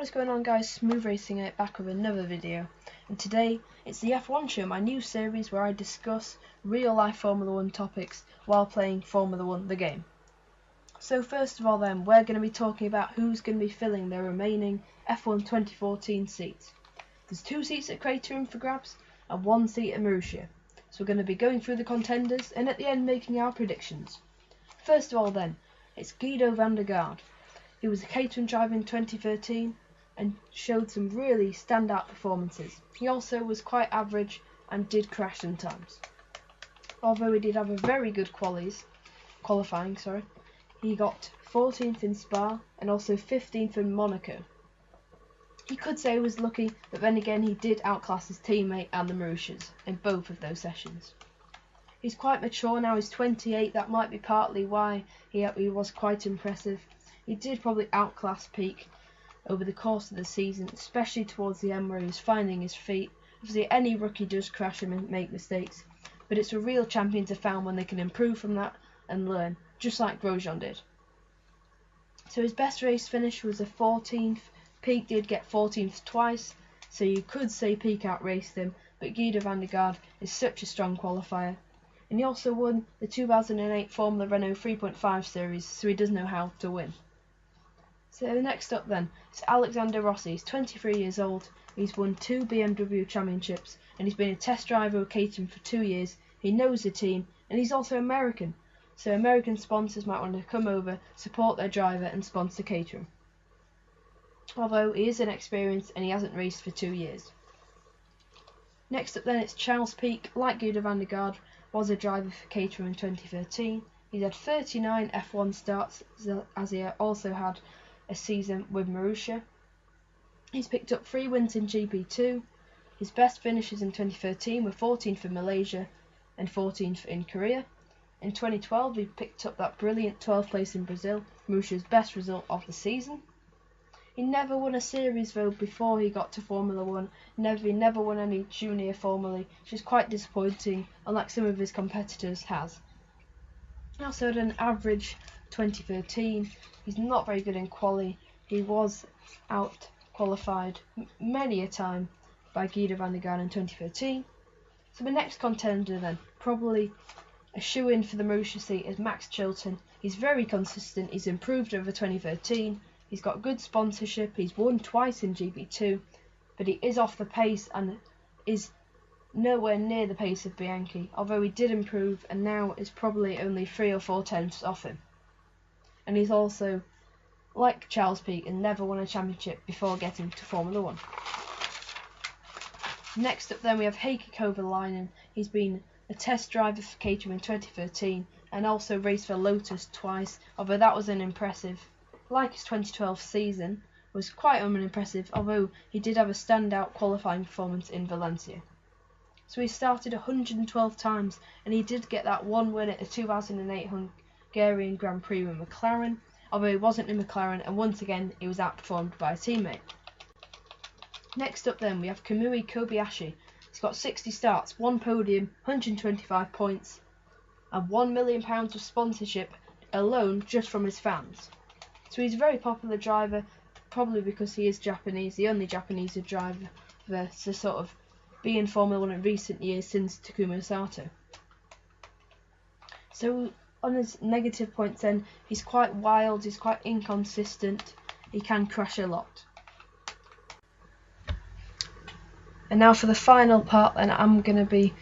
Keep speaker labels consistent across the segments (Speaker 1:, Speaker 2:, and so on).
Speaker 1: What is going on, guys? Smooth Racing it back with another video, and today it's the F1 show, my new series where I discuss real life Formula 1 topics while playing Formula 1 the game. So first of all then, we're going to be talking about who's going to be filling their remaining F1 2014 seats. There's 2 seats at Caterham for grabs and 1 seat at Marussia. So we're going to be going through the contenders and at the end making our predictions. First of all then, it's Guido van der Garde. He was a Caterham driver in 2013 and showed some really standout performances. He also was quite average and did crash sometimes. Although he did have a very good qualifying, he got 14th in Spa and also 15th in Monaco. You could say he was lucky, but then again he did outclass his teammate and the Marussias in both of those sessions. He's quite mature now, he's 28, that might be partly why he was quite impressive. He did probably outclass Peak over the course of the season, especially towards the end where he was finding his feet. Obviously any rookie does crash and make mistakes, but it's a real champions are found when they can improve from that and learn, just like Grosjean did. So his best race finish was a 14th. Peak did get 14th twice, so you could say Peak outraced him, but Guido van der Garde is such a strong qualifier. And he also won the 2008 Formula Renault 3.5 series, so he does know how to win. So next up then, it's Alexander Rossi. He's 23 years old, he's won 2 BMW championships, and he's been a test driver with Caterham for 2 years. He knows the team, and he's also American, so American sponsors might want to come over, support their driver and sponsor Caterham. Although he is inexperienced and he hasn't raced for 2 years. Next up then, it's Charles Peak. Like Guido van der Garde, was a driver for Caterham in 2013. He's had 39 F1 starts, as he also had a season with Marussia. He's picked up 3 wins in GP2. His best finishes in 2013 were 14th in Malaysia and 14th in Korea. In 2012 he picked up that brilliant 12th place in Brazil, Marussia's best result of the season. He never won a series though before he got to Formula 1. He never won any junior formulae, which is quite disappointing, unlike some of his competitors has. He also had an average 2013. He's not very good in quali. He was out qualified many a time by Guido van der Garde in 2013. So the next contender then, probably a shoe-in for the Marussia seat, is Max Chilton. He's very consistent, he's improved over 2013. He's got good sponsorship, he's won twice in GP2, but he is off the pace and is nowhere near the pace of Bianchi, although he did improve and now is probably only 3 or 4 tenths off him. And he's also, like Charles Peak, and never won a championship before getting to Formula 1. Next up then we have Heikki Kovalainen. He's been a test driver for Caterham in 2013 and also raced for Lotus twice, although that was unimpressive. Like his 2012 season, was quite unimpressive, although he did have a standout qualifying performance in Valencia. So he started 112 times and he did get that 1 win at the 2008 Hungarian Grand Prix with McLaren, although he wasn't in McLaren and once again he was outperformed by a teammate. Next up then we have Kamui Kobayashi. He's got 60 starts, 1 podium, 125 points and £1 million of sponsorship alone just from his fans. So he's a very popular driver, probably because he is Japanese, the only Japanese driver to sort of be in Formula 1 in recent years since Takuma Sato. So on his negative points then, he's quite wild, he's quite inconsistent, he can crash a lot. And now for the final part then, I'm going to be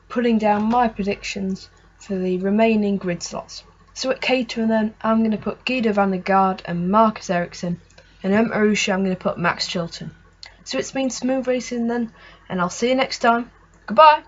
Speaker 1: putting down my predictions for the remaining grid slots. So at Caterham then, I'm going to put Guido van der Garde and Marcus Ericsson, and at Marussia I'm going to put Max Chilton. So it's been Smooth Racing then, and I'll see you next time. Goodbye!